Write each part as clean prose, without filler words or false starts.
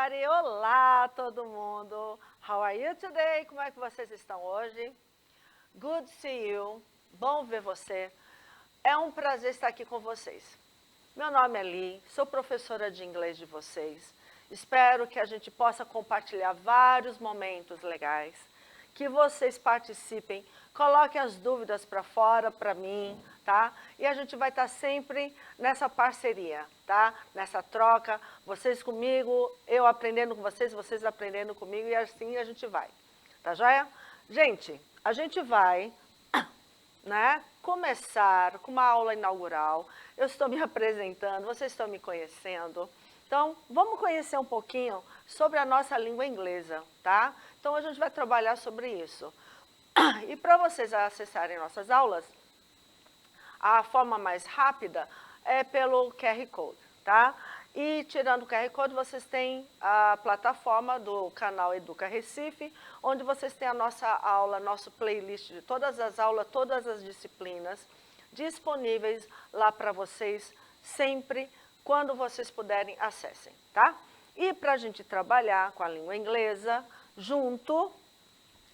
everybody! Olá, todo mundo! How are you today? Como é que vocês estão hoje? Good to see you. Bom ver você. É um prazer estar aqui com vocês. Meu nome é Lee, sou professora de inglês de vocês. Espero que a gente possa compartilhar vários momentos legais, que vocês participem, coloquem as dúvidas para fora, para mim, tá? E a gente vai estar sempre nessa parceria, tá? Nessa troca, vocês comigo, eu aprendendo com vocês, vocês aprendendo comigo e assim a gente vai, tá joia? Gente, a gente vai, né, começar com uma aula inaugural. Eu estou me apresentando, vocês estão me conhecendo. Então, vamos conhecer um pouquinho sobre a nossa língua inglesa, tá? Então, a gente vai trabalhar sobre isso. E para vocês acessarem nossas aulas, a forma mais rápida é pelo QR Code, tá? E tirando o QR Code, vocês têm a plataforma do canal Educa Recife, onde vocês têm a nossa aula, nosso playlist de todas as aulas, todas as disciplinas, disponíveis lá para vocês, sempre, quando vocês puderem, acessem, tá? E para a gente trabalhar com a língua inglesa, junto,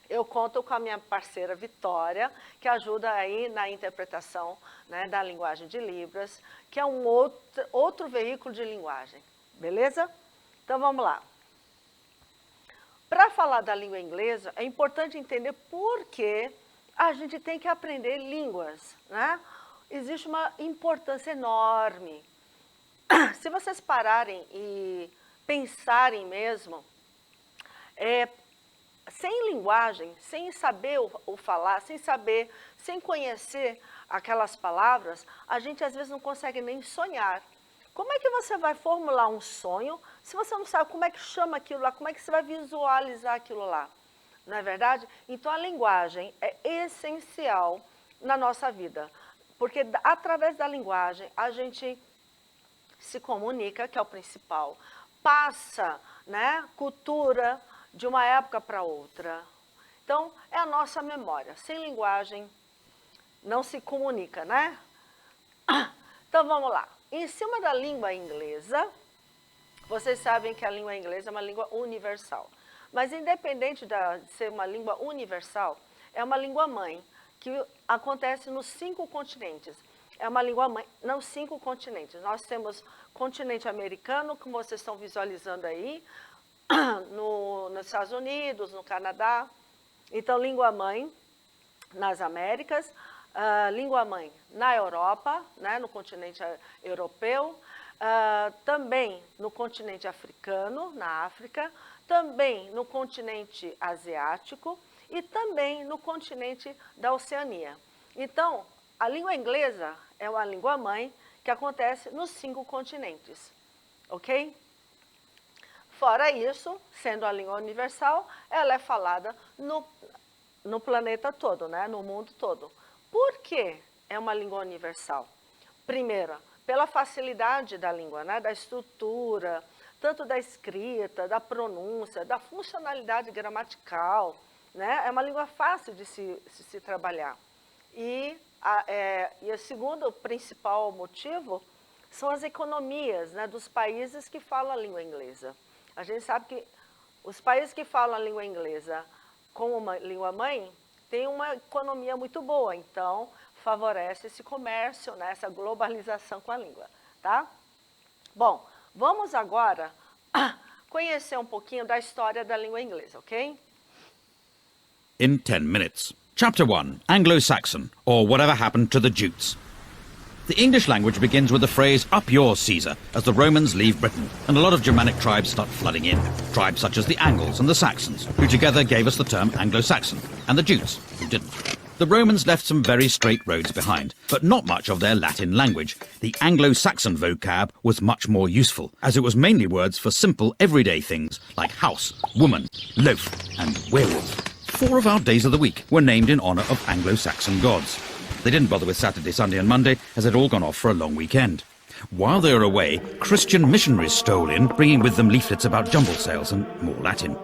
eu conto com a minha parceira Vitória, que ajuda aí na interpretação, né, da linguagem de Libras, que é um outro veículo de linguagem, beleza? Então vamos lá. Para falar da língua inglesa, é importante entender por que a gente tem que aprender línguas, né? Existe uma importância enorme. Se vocês pararem e pensarem mesmo, sem linguagem, sem saber o falar, sem conhecer aquelas palavras, a gente às vezes não consegue nem sonhar. Como é que você vai formular um sonho se você não sabe como é que chama aquilo lá, como é que você vai visualizar aquilo lá? Não é verdade? Então a linguagem é essencial na nossa vida, porque através da linguagem a gente se comunica, que é o principal, passa, né, cultura de uma época para outra. Então, é a nossa memória. Sem linguagem, não se comunica, né? Então, vamos lá. Em cima da língua inglesa, vocês sabem que a língua inglesa é uma língua universal. Mas, independente de ser uma língua universal, é uma língua mãe, que acontece nos 5 continentes. É uma língua mãe nos 5 continentes. Nós temos continente americano, como vocês estão visualizando aí, nos Estados Unidos, no Canadá. Então, língua mãe nas Américas, língua mãe na Europa, né, no continente europeu, também no continente africano, na África, também no continente asiático e também no continente da Oceania. Então, a língua inglesa é uma língua mãe que acontece nos 5 continentes, ok? Fora isso, sendo a língua universal, ela é falada no planeta todo, né? No mundo todo. Por que é uma língua universal? Primeiro, pela facilidade da língua, né? Da estrutura, tanto da escrita, da pronúncia, da funcionalidade gramatical, né? É uma língua fácil de se trabalhar. E o segundo principal motivo são as economias, né, dos países que falam a língua inglesa. A gente sabe que os países que falam a língua inglesa como uma língua mãe têm uma economia muito boa, então favorece esse comércio, né, essa globalização com a língua, tá? Bom, vamos agora conhecer um pouquinho da história da língua inglesa, ok? In 10 minutes. Chapter 1, Anglo-Saxon, or Whatever Happened to the Jutes. The English language begins with the phrase, "Up yours, Caesar," as the Romans leave Britain, and a lot of Germanic tribes start flooding in. Tribes such as the Angles and the Saxons, who together gave us the term Anglo-Saxon, and the Jutes, who didn't. The Romans left some very straight roads behind, but not much of their Latin language. The Anglo-Saxon vocab was much more useful, as it was mainly words for simple everyday things like house, woman, loaf, and werewolf. 4 of our days of the week were named in honour of Anglo-Saxon gods. They didn't bother with Saturday, Sunday and Monday, as they'd all gone off for a long weekend. While they were away, Christian missionaries stole in, bringing with them leaflets about jumble sales and more Latin.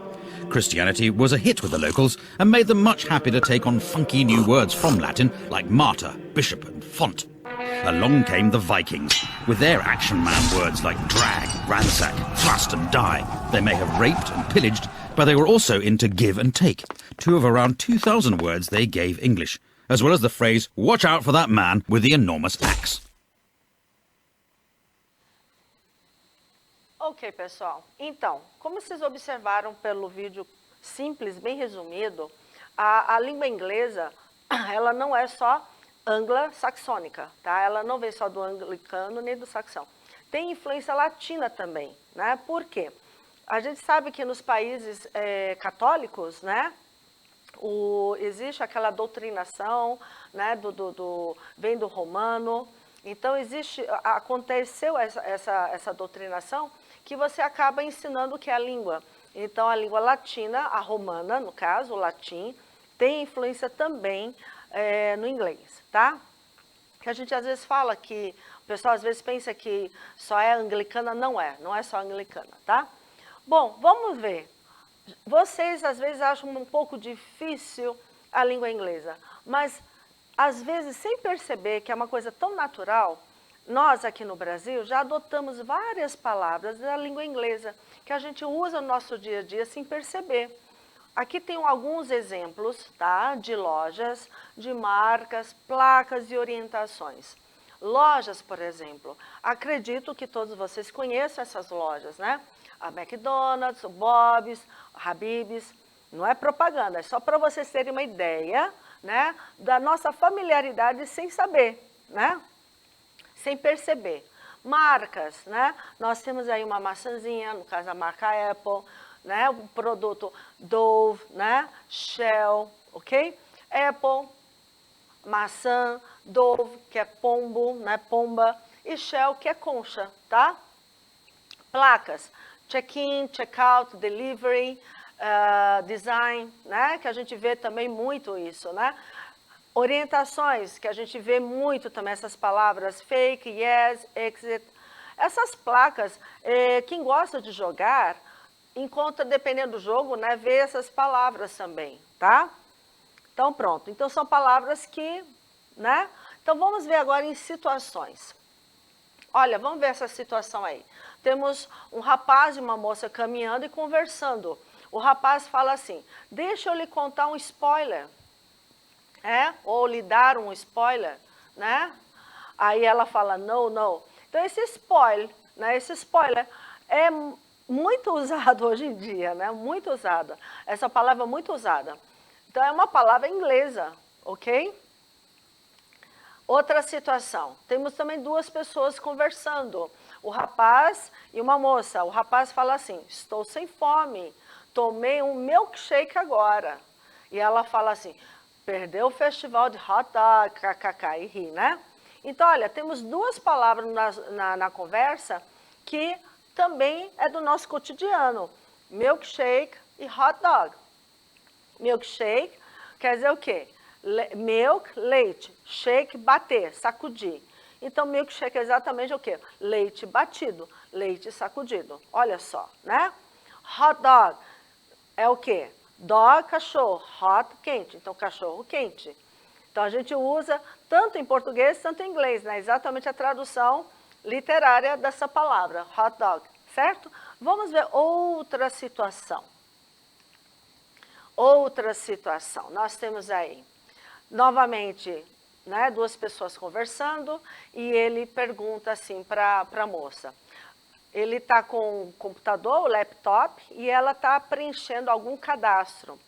Christianity was a hit with the locals and made them much happy to take on funky new words from Latin like martyr, bishop and font. Along came the Vikings, with their action man words like drag, ransack, thrust and die. They may have raped and pillaged, but they were also into give and take, two of around 2,000 words they gave English, as well as the phrase, watch out for that man with the enormous axe. Ok, pessoal. Então, como vocês observaram pelo vídeo simples, bem resumido, a língua inglesa, ela não é só anglo-saxônica, tá? Ela não vem só do anglicano nem do saxão. Tem influência latina também, né? Por quê? A gente sabe que nos países católicos, né, existe aquela doutrinação, né, vem do romano. Então aconteceu essa doutrinação que você acaba ensinando o que é a língua. Então a língua latina, a romana, no caso, o latim, tem influência também no inglês, tá? Que a gente às vezes fala que, o pessoal às vezes pensa que só é anglicana, não é só anglicana, tá? Bom, vamos ver. Vocês às vezes acham um pouco difícil a língua inglesa, mas às vezes sem perceber que é uma coisa tão natural, nós aqui no Brasil já adotamos várias palavras da língua inglesa que a gente usa no nosso dia a dia sem perceber. Aqui tem alguns exemplos, tá, de lojas, de marcas, placas e orientações. Lojas, por exemplo, acredito que todos vocês conheçam essas lojas, né? A McDonald's, o Bob's, o Habib's, não é propaganda, é só para vocês terem uma ideia, né, da nossa familiaridade sem saber, né? Sem perceber. Marcas, né? Nós temos aí uma maçãzinha, no caso a marca Apple, né? O produto Dove, né? Shell, ok? Apple, maçã, Dove, que é pombo, né? Pomba, e Shell, que é concha, tá? Placas, check-in, check-out, delivery, design, né? Que a gente vê também muito isso, né? Orientações, que a gente vê muito também essas palavras, fake, yes, exit. Essas placas, quem gosta de jogar, encontra, dependendo do jogo, né, vê essas palavras também, tá? Então, pronto. Então, são palavras que, né? Então, vamos ver agora em situações. Olha, vamos ver essa situação aí. Temos um rapaz e uma moça caminhando e conversando. O rapaz fala assim, deixa eu lhe contar um spoiler. Ou lhe dar um spoiler, né? Aí ela fala, no, no. Então, esse spoiler, né? Esse spoiler é muito usado hoje em dia, né? Muito usada. Essa palavra é muito usada. Então, é uma palavra inglesa, ok? Outra situação. Temos também duas pessoas conversando. O rapaz e uma moça. O rapaz fala assim, estou sem fome. Tomei um milkshake agora. E ela fala assim, perdeu o festival de hot dog, kkk, e ri, né? Então, olha, temos duas palavras na conversa que também é do nosso cotidiano. Milkshake e hot dog. Milkshake quer dizer o quê? Milk, leite. Shake, bater, sacudir. Então, milkshake é exatamente o quê? Leite batido, leite sacudido. Olha só, né? Hot dog é o quê? Dog, cachorro, hot, quente. Então, cachorro quente. Então, a gente usa tanto em português, tanto em inglês, né? Exatamente a tradução literária dessa palavra, hot dog, certo? Vamos ver outra situação. Outra situação. Nós temos aí, novamente, né, duas pessoas conversando e ele pergunta assim para a moça. Ele está com o computador, o laptop, e ela está preenchendo algum cadastro.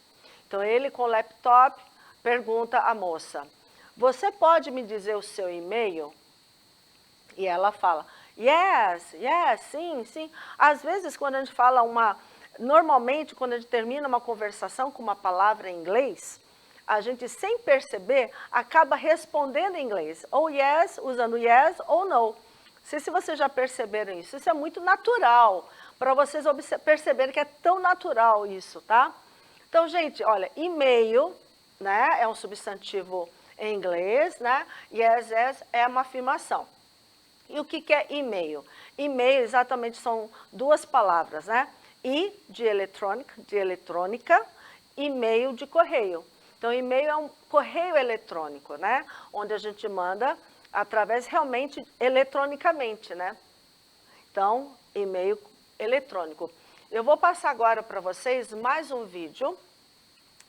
Então, ele com o laptop pergunta à moça, você pode me dizer o seu e-mail? E ela fala, yes, yes, sim, sim. Às vezes, quando a gente fala normalmente, quando a gente termina uma conversação com uma palavra em inglês, a gente, sem perceber, acaba respondendo em inglês. Ou yes, usando yes, ou no. Não sei se vocês já perceberam isso. Isso é muito natural, para vocês perceberem que é tão natural isso, tá? Então, gente, olha, e-mail, né, é um substantivo em inglês, né? Yes, yes é uma afirmação. E o que é e-mail? E-mail, exatamente, são duas palavras, né? I, de eletrônica, e-mail de correio. Então, e-mail é um correio eletrônico, né? Onde a gente manda através realmente eletronicamente, né? Então, e-mail eletrônico. Eu vou passar agora para vocês mais um vídeo,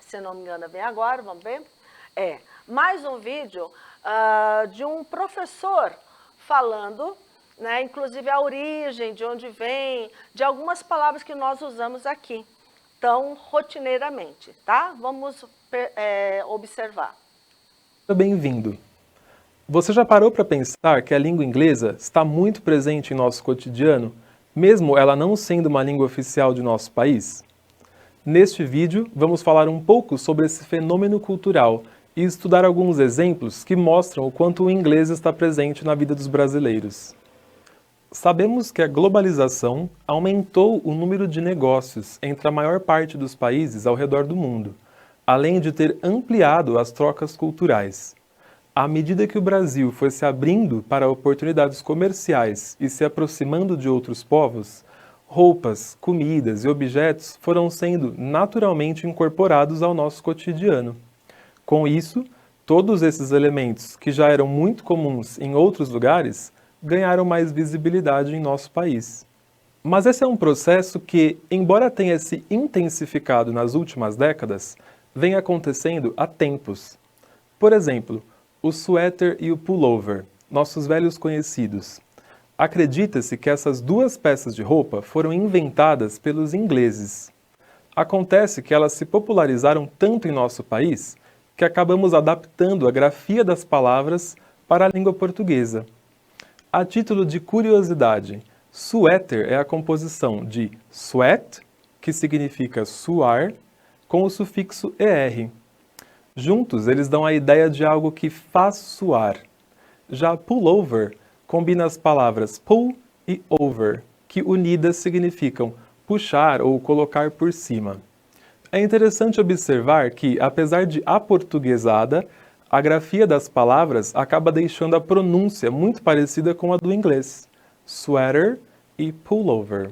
se não me engano vem agora, vamos ver? Mais um vídeo de um professor falando, né, inclusive a origem, de onde vem, de algumas palavras que nós usamos aqui, tão rotineiramente, tá? Vamos observar. Bem-vindo. Você já parou para pensar que a língua inglesa está muito presente em nosso cotidiano, mesmo ela não sendo uma língua oficial de nosso país? Neste vídeo, vamos falar um pouco sobre esse fenômeno cultural e estudar alguns exemplos que mostram o quanto o inglês está presente na vida dos brasileiros. Sabemos que a globalização aumentou o número de negócios entre a maior parte dos países ao redor do mundo, além de ter ampliado as trocas culturais. À medida que o Brasil foi se abrindo para oportunidades comerciais e se aproximando de outros povos, roupas, comidas e objetos foram sendo naturalmente incorporados ao nosso cotidiano. Com isso, todos esses elementos, que já eram muito comuns em outros lugares, ganharam mais visibilidade em nosso país. Mas esse é um processo que, embora tenha se intensificado nas últimas décadas, vem acontecendo há tempos. Por exemplo, o suéter e o pullover, nossos velhos conhecidos. Acredita-se que essas duas peças de roupa foram inventadas pelos ingleses. Acontece que elas se popularizaram tanto em nosso país que acabamos adaptando a grafia das palavras para a língua portuguesa. A título de curiosidade, suéter é a composição de sweat, que significa suar, com o sufixo er. Juntos, eles dão a ideia de algo que faz suar. Já pullover combina as palavras pull e over, que unidas significam puxar ou colocar por cima. É interessante observar que, apesar de aportuguesada, a grafia das palavras acaba deixando a pronúncia muito parecida com a do inglês, sweater e pullover.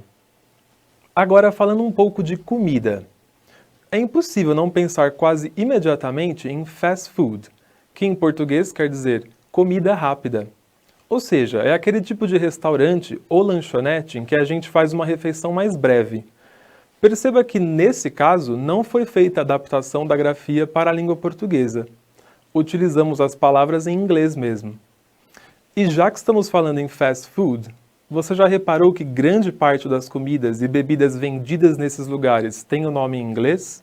Agora, falando um pouco de comida. É impossível não pensar quase imediatamente em fast food, que em português quer dizer comida rápida. Ou seja, é aquele tipo de restaurante ou lanchonete em que a gente faz uma refeição mais breve. Perceba que, nesse caso, não foi feita a adaptação da grafia para a língua portuguesa. Utilizamos as palavras em inglês mesmo. E já que estamos falando em fast food, você já reparou que grande parte das comidas e bebidas vendidas nesses lugares tem o nome em inglês?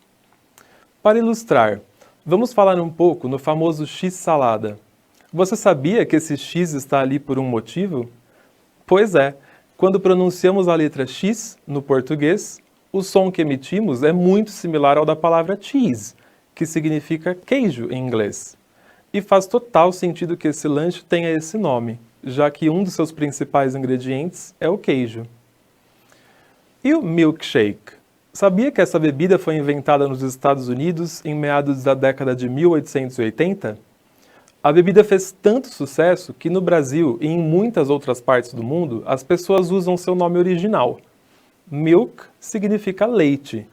Para ilustrar, vamos falar um pouco no famoso X-salada. Você sabia que esse X está ali por um motivo? Pois é, quando pronunciamos a letra X no português, o som que emitimos é muito similar ao da palavra cheese, que significa queijo em inglês. E faz total sentido que esse lanche tenha esse nome, já que um dos seus principais ingredientes é o queijo. E o milkshake? Sabia que essa bebida foi inventada nos Estados Unidos em meados da década de 1880? A bebida fez tanto sucesso que no Brasil e em muitas outras partes do mundo as pessoas usam seu nome original. Milk significa leite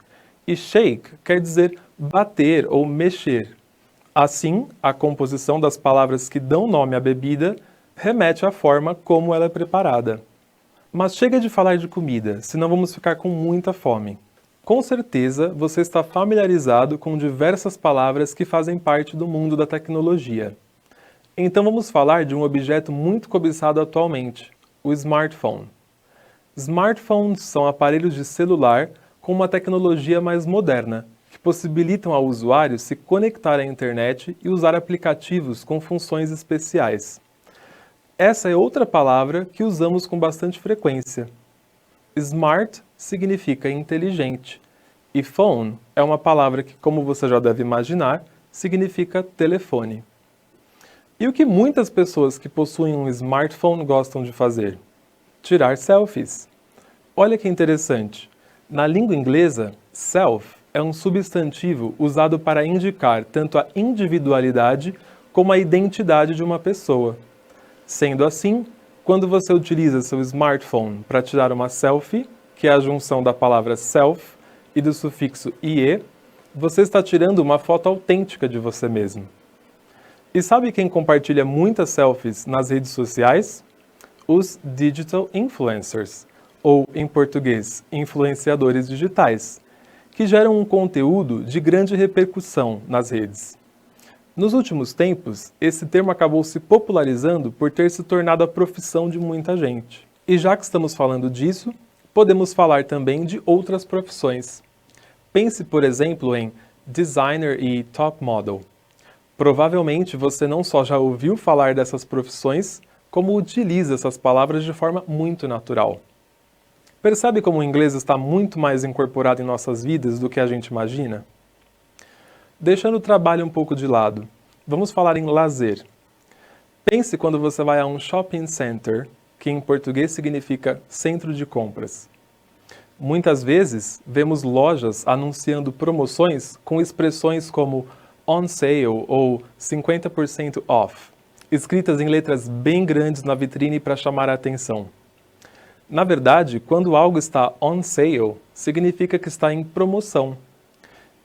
e shake quer dizer bater ou mexer. Assim, a composição das palavras que dão nome à bebida remete à forma como ela é preparada. Mas chega de falar de comida, senão vamos ficar com muita fome. Com certeza, você está familiarizado com diversas palavras que fazem parte do mundo da tecnologia. Então vamos falar de um objeto muito cobiçado atualmente, o smartphone. Smartphones são aparelhos de celular com uma tecnologia mais moderna, que possibilitam ao usuário se conectar à internet e usar aplicativos com funções especiais. Essa é outra palavra que usamos com bastante frequência. Smart significa inteligente, e phone é uma palavra que, como você já deve imaginar, significa telefone. E o que muitas pessoas que possuem um smartphone gostam de fazer? Tirar selfies. Olha que interessante. Na língua inglesa, self é um substantivo usado para indicar tanto a individualidade como a identidade de uma pessoa. Sendo assim, quando você utiliza seu smartphone para tirar uma selfie, que é a junção da palavra self e do sufixo ie, você está tirando uma foto autêntica de você mesmo. E sabe quem compartilha muitas selfies nas redes sociais? Os digital influencers, ou, em português, influenciadores digitais, que geram um conteúdo de grande repercussão nas redes. Nos últimos tempos, esse termo acabou se popularizando por ter se tornado a profissão de muita gente. E já que estamos falando disso, podemos falar também de outras profissões. Pense, por exemplo, em designer e top model. Provavelmente você não só já ouviu falar dessas profissões, como utiliza essas palavras de forma muito natural. Percebe como o inglês está muito mais incorporado em nossas vidas do que a gente imagina? Deixando o trabalho um pouco de lado, vamos falar em lazer. Pense quando você vai a um shopping center, que em português significa centro de compras. Muitas vezes, vemos lojas anunciando promoções com expressões como on sale ou 50% off, escritas em letras bem grandes na vitrine para chamar a atenção. Na verdade, quando algo está on sale, significa que está em promoção.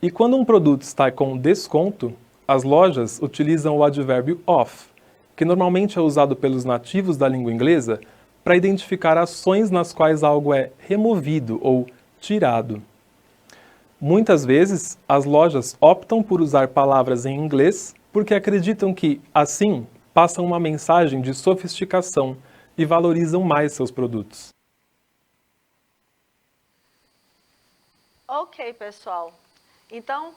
E quando um produto está com desconto, as lojas utilizam o advérbio off, que normalmente é usado pelos nativos da língua inglesa para identificar ações nas quais algo é removido ou tirado. Muitas vezes, as lojas optam por usar palavras em inglês porque acreditam que, assim, passam uma mensagem de sofisticação e valorizam mais seus produtos. Ok, pessoal. Então,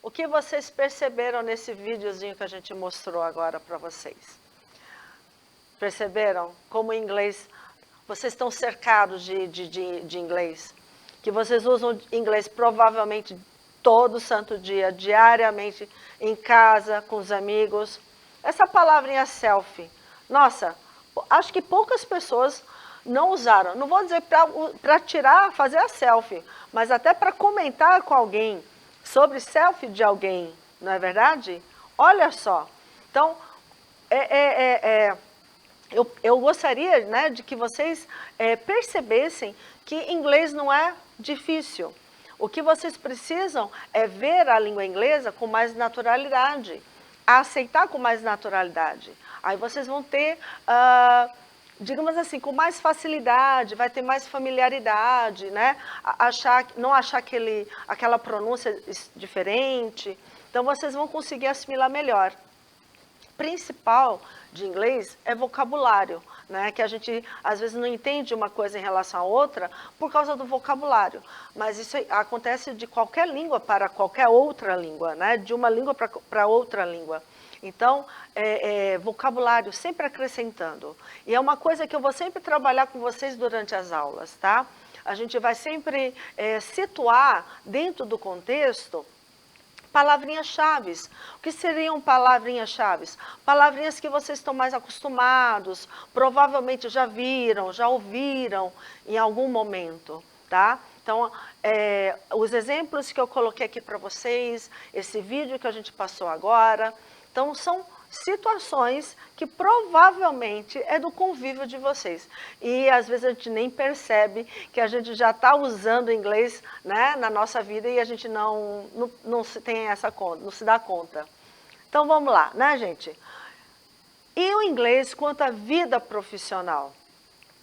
o que vocês perceberam nesse videozinho que a gente mostrou agora para vocês? Perceberam como em inglês, vocês estão cercados de inglês? Que vocês usam inglês provavelmente todo santo dia, diariamente, em casa, com os amigos. Essa palavrinha selfie, nossa, acho que poucas pessoas não usaram. Não vou dizer para tirar, fazer a selfie, mas até para comentar com alguém sobre selfie de alguém, não é verdade? Olha só. Então, eu gostaria, né, de que vocês percebessem que inglês não é difícil. O que vocês precisam é ver a língua inglesa com mais naturalidade, aceitar com mais naturalidade. Aí vocês vão ter, digamos assim, com mais facilidade, vai ter mais familiaridade, né? Não achar aquela pronúncia diferente. Então vocês vão conseguir assimilar melhor. Principal de inglês é vocabulário, né? Que a gente às vezes não entende uma coisa em relação a outra por causa do vocabulário, mas isso acontece de qualquer língua para qualquer outra língua, né? De uma língua para outra língua. Então, vocabulário sempre acrescentando. E é uma coisa que eu vou sempre trabalhar com vocês durante as aulas, tá? A gente vai sempre situar dentro do contexto palavrinhas-chave. O que seriam palavrinhas-chave? Palavrinhas que vocês estão mais acostumados, provavelmente já viram, já ouviram em algum momento, tá? Então, os exemplos que eu coloquei aqui para vocês, esse vídeo que a gente passou agora, então são situações que provavelmente é do convívio de vocês. E às vezes a gente nem percebe que a gente já está usando inglês, né, na nossa vida e a gente não se tem essa conta, não se dá conta. Então vamos lá, né, gente? E o inglês quanto à vida profissional?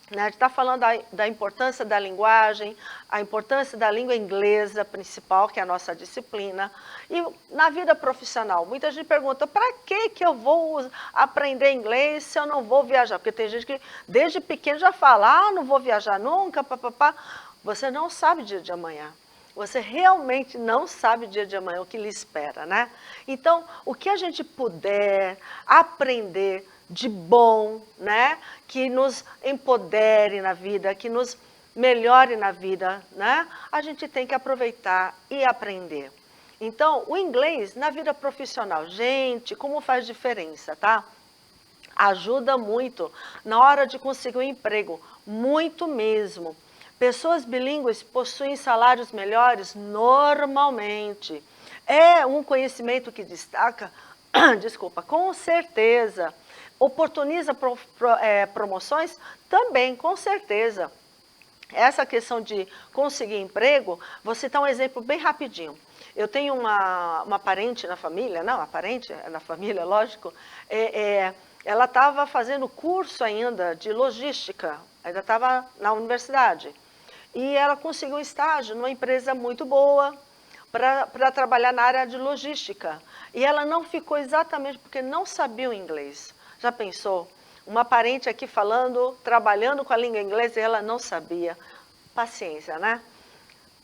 Né? A gente está falando da importância da linguagem, a importância da língua inglesa principal, que é a nossa disciplina. E na vida profissional, muita gente pergunta, para que eu vou aprender inglês se eu não vou viajar? Porque tem gente que desde pequeno já fala, não vou viajar nunca, papapá. Você não sabe o dia de amanhã. Você realmente não sabe o dia de amanhã, o que lhe espera, né? Então, o que a gente puder aprender de bom, né? Que nos empodere na vida, que nos melhore na vida, né? A gente tem que aproveitar e aprender. Então, o inglês na vida profissional, gente, como faz diferença, tá? Ajuda muito na hora de conseguir um emprego, muito mesmo. Pessoas bilíngues possuem salários melhores normalmente. É um conhecimento que destaca, desculpa, com certeza. Oportuniza promoções? Também, com certeza. Essa questão de conseguir emprego, vou citar um exemplo bem rapidinho. Eu tenho uma parente na família, não, a parente é na família, lógico, ela estava fazendo curso ainda de logística, ainda estava na universidade. E ela conseguiu um estágio numa empresa muito boa para trabalhar na área de logística. E ela não ficou exatamente porque não sabia o inglês. Já pensou? Uma parente aqui falando, trabalhando com a língua inglesa e ela não sabia. Paciência, né?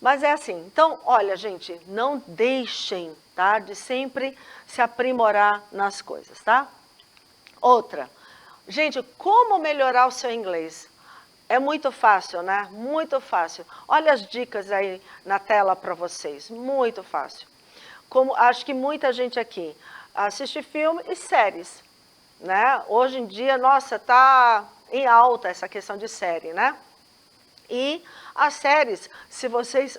Mas é assim. Então, olha, gente, não deixem, tá, de sempre se aprimorar nas coisas, tá? Outra. Gente, como melhorar o seu inglês? É muito fácil, né? Muito fácil. Olha as dicas aí na tela para vocês. Muito fácil. Como acho que muita gente aqui assiste filme e séries, né? Hoje em dia, nossa, tá em alta essa questão de série, né? E as séries, se vocês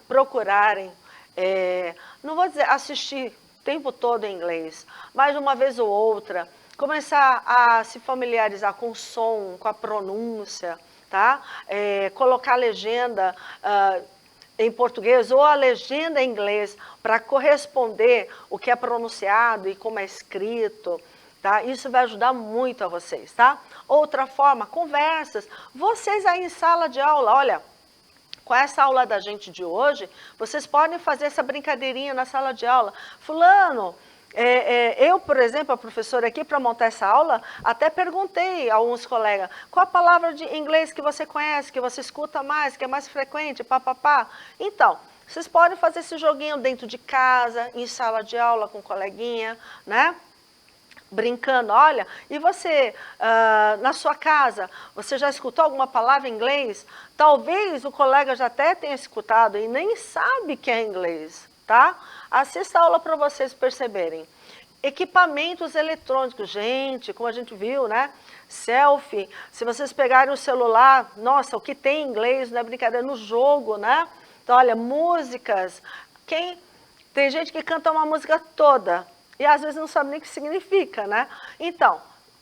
procurarem, não vou dizer assistir o tempo todo em inglês, mas uma vez ou outra, começar a se familiarizar com o som, com a pronúncia, tá? Colocar a legenda em português ou a legenda em inglês para corresponder o que é pronunciado e como é escrito, tá? Isso vai ajudar muito a vocês, tá? Outra forma, conversas. Vocês aí em sala de aula, olha, com essa aula da gente de hoje, vocês podem fazer essa brincadeirinha na sala de aula. Fulano, eu, por exemplo, a professora aqui, para montar essa aula, até perguntei a alguns colegas, qual a palavra de inglês que você conhece, que você escuta mais, que é mais frequente, papapá. Então, vocês podem fazer esse joguinho dentro de casa, em sala de aula com um coleguinha, né? Brincando, olha, e você, na sua casa, você já escutou alguma palavra em inglês? Talvez o colega já até tenha escutado e nem sabe que é inglês, tá? Assista a aula para vocês perceberem. Equipamentos eletrônicos, gente, como a gente viu, né? Selfie, se vocês pegarem o celular, nossa, o que tem em inglês, não é brincadeira, no jogo, né? Então, olha, músicas, tem gente que canta uma música toda, e às vezes não sabe nem o que significa, né? Então,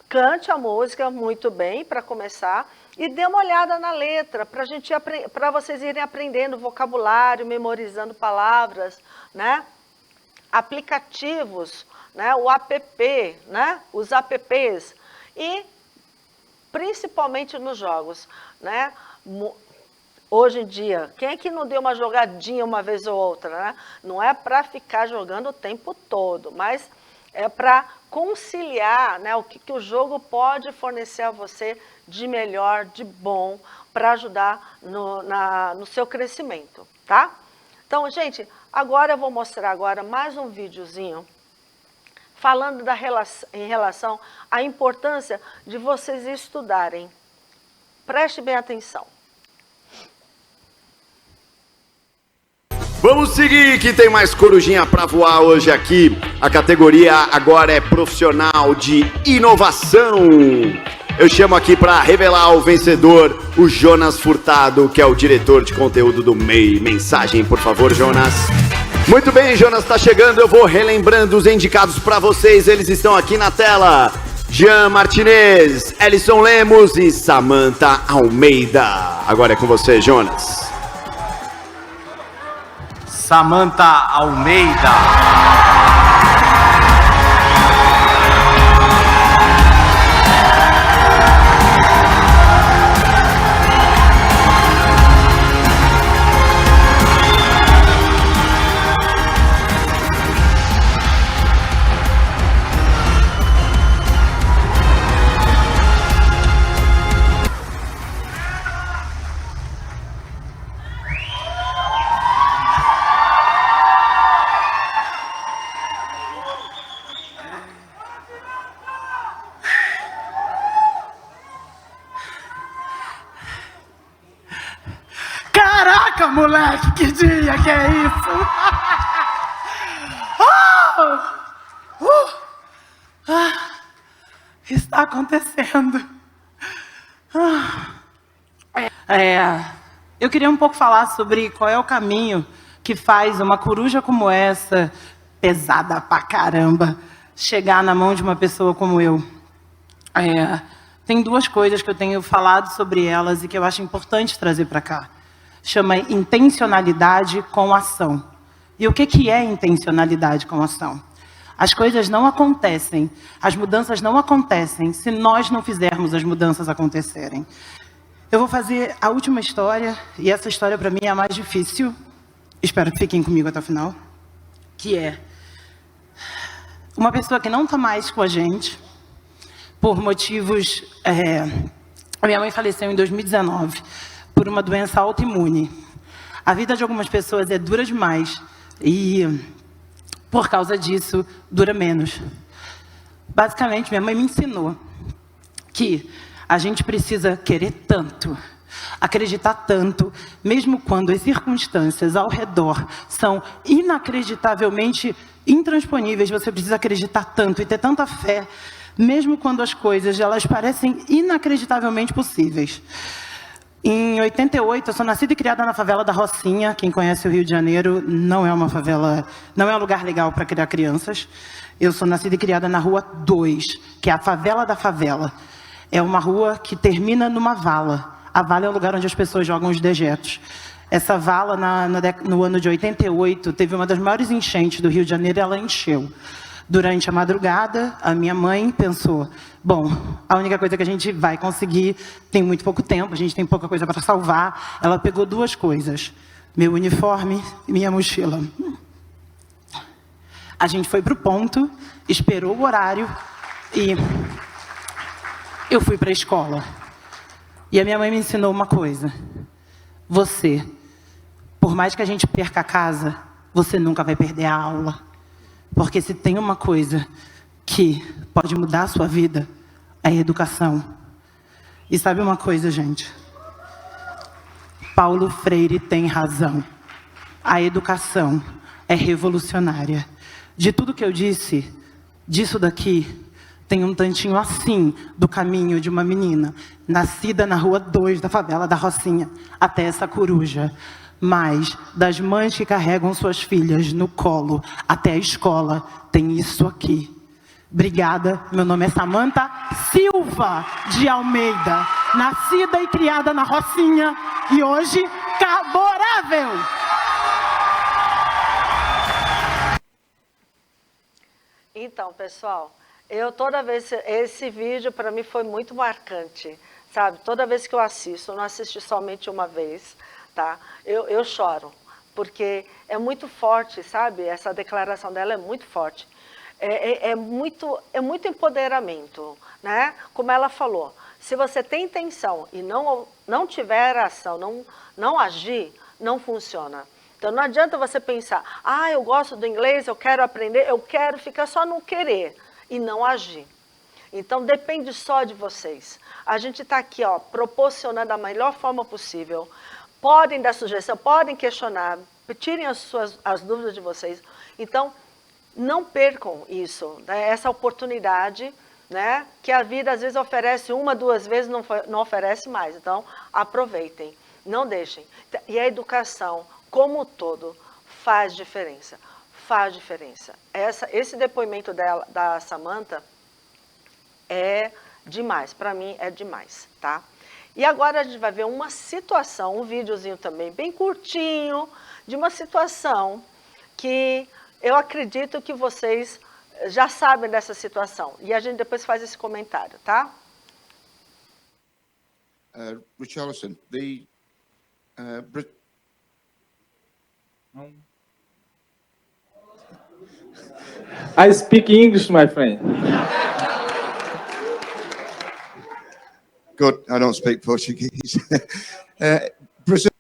cante a música muito bem para começar e dê uma olhada na letra para vocês irem aprendendo vocabulário, memorizando palavras, né? Aplicativos, né? O app, né? Os apps e principalmente nos jogos, né? Hoje em dia, quem é que não deu uma jogadinha uma vez ou outra, né? Não é para ficar jogando o tempo todo, mas é para conciliar, né, o que o jogo pode fornecer a você de melhor, de bom, para ajudar no seu crescimento, tá? Então, gente, agora eu vou mostrar mais um videozinho falando em relação à importância de vocês estudarem. Preste bem atenção. Vamos seguir que tem mais corujinha pra voar hoje aqui. A categoria agora é profissional de inovação. Eu chamo aqui para revelar o vencedor, o Jonas Furtado, que é o diretor de conteúdo do MEI. Mensagem, por favor, Jonas. Muito bem, Jonas tá chegando. Eu vou relembrando os indicados para vocês. Eles estão aqui na tela. Jean Martinez, Ellison Lemos e Samantha Almeida. Agora é com você, Jonas. Samantha Almeida. Caraca, moleque, que dia que é isso? Está acontecendo. Eu queria um pouco falar sobre qual é o caminho que faz uma coruja como essa, pesada pra caramba, chegar na mão de uma pessoa como eu. Tem duas coisas que eu tenho falado sobre elas e que eu acho importante trazer para cá. Chama intencionalidade com ação. E o que é intencionalidade com ação? As coisas não acontecem, as mudanças não acontecem se nós não fizermos as mudanças acontecerem. Eu vou fazer a última história, e essa história para mim é a mais difícil. Espero que fiquem comigo até o final. Que é uma pessoa que não está mais com a gente, por motivos... A minha mãe faleceu em 2019, por uma doença autoimune. A vida de algumas pessoas é dura demais, e por causa disso, dura menos. Basicamente, minha mãe me ensinou que a gente precisa querer tanto, acreditar tanto, mesmo quando as circunstâncias ao redor são inacreditavelmente intransponíveis, você precisa acreditar tanto e ter tanta fé, mesmo quando as coisas elas parecem inacreditavelmente possíveis. Em 88, eu sou nascida e criada na favela da Rocinha. Quem conhece o Rio de Janeiro, não é uma favela, não é um lugar legal para criar crianças. Eu sou nascida e criada na Rua 2, que é a favela da favela. É uma rua que termina numa vala. A vala é o lugar onde as pessoas jogam os dejetos. Essa vala, no ano de 88, teve uma das maiores enchentes do Rio de Janeiro e ela encheu. Durante a madrugada, a minha mãe pensou, bom, a única coisa que a gente vai conseguir, tem muito pouco tempo, a gente tem pouca coisa para salvar. Ela pegou duas coisas, meu uniforme e minha mochila. A gente foi para o ponto, esperou o horário e eu fui para a escola. E a minha mãe me ensinou uma coisa, você, por mais que a gente perca a casa, você nunca vai perder a aula. Porque se tem uma coisa que pode mudar a sua vida, é a educação. E sabe uma coisa, gente? Paulo Freire tem razão. A educação é revolucionária. De tudo que eu disse, disso daqui, tem um tantinho assim do caminho de uma menina, nascida na Rua 2 da favela da Rocinha, até essa coruja. Mas das mães que carregam suas filhas no colo até a escola, tem isso aqui. Obrigada, meu nome é Samantha Silva de Almeida, nascida e criada na Rocinha e hoje caborável. Então, pessoal, toda vez, esse vídeo para mim foi muito marcante, sabe? Toda vez que eu assisto, eu não assisti somente uma vez, tá? Eu choro, porque é muito forte, sabe? Essa declaração dela é muito forte. É muito empoderamento, né? Como ela falou, se você tem intenção e não tiver ação, não agir, não funciona. Então não adianta você pensar, eu gosto do inglês, eu quero aprender, eu quero ficar só no querer e não agir. Então depende só de vocês. A gente está aqui, ó, proporcionando da melhor forma possível. Podem dar sugestão, podem questionar, tirem as dúvidas de vocês. Então, não percam isso, né? Essa oportunidade, né? Que a vida às vezes oferece uma, duas vezes, não oferece mais. Então, aproveitem, não deixem. E a educação, como um todo, faz diferença. Faz diferença. Esse depoimento da Samantha é demais, para mim é demais, tá? E agora a gente vai ver uma situação, um videozinho também bem curtinho, de uma situação que eu acredito que vocês já sabem dessa situação. E a gente depois faz esse comentário, tá? Richarlison, I speak English, my friend. Good, I don't speak Portuguese. Brazil.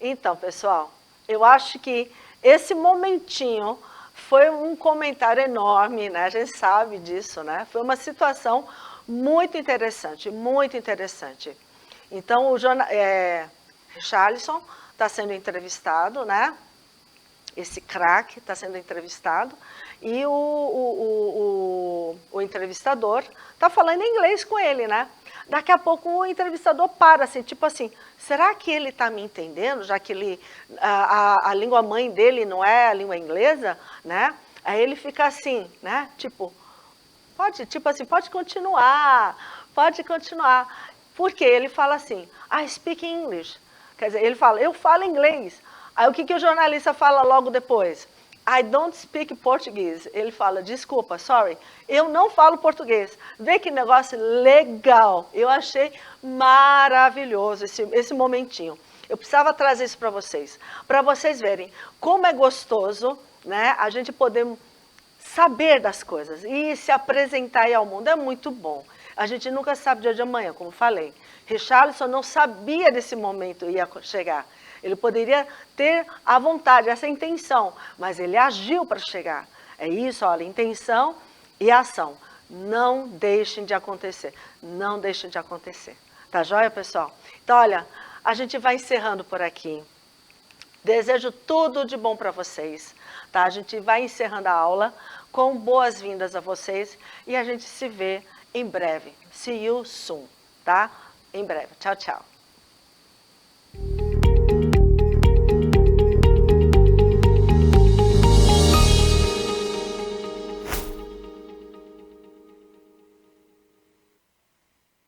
Então, pessoal, eu acho que esse momentinho foi um comentário enorme, né? A gente sabe disso, né? Foi uma situação muito interessante, muito interessante. Então, o Richarlison está sendo entrevistado, né? Esse craque está sendo entrevistado. E o entrevistador está falando em inglês com ele, né? Daqui a pouco o entrevistador para, assim, tipo assim, será que ele está me entendendo, já que a língua mãe dele não é a língua inglesa, né? Aí ele fica assim, né? Tipo assim, pode continuar. Porque ele fala assim, I speak English. Quer dizer, ele fala, eu falo inglês. Aí o que o jornalista fala logo depois? I don't speak Portuguese. Ele fala, desculpa, sorry, eu não falo português. Vê que negócio legal. Eu achei maravilhoso esse momentinho. Eu precisava trazer isso para vocês verem como é gostoso, né, a gente poder saber das coisas e se apresentar aí ao mundo. É muito bom. A gente nunca sabe o dia de amanhã, como falei. Richarlison não sabia desse momento ia chegar. Ele poderia ter a vontade, essa intenção, mas ele agiu para chegar. É isso, olha, intenção e ação. Não deixem de acontecer. Não deixem de acontecer. Tá joia, pessoal? Então, olha, a gente vai encerrando por aqui. Desejo tudo de bom para vocês. Tá? A gente vai encerrando a aula com boas-vindas a vocês e a gente se vê em breve. See you soon, tá? Em breve. Tchau, tchau.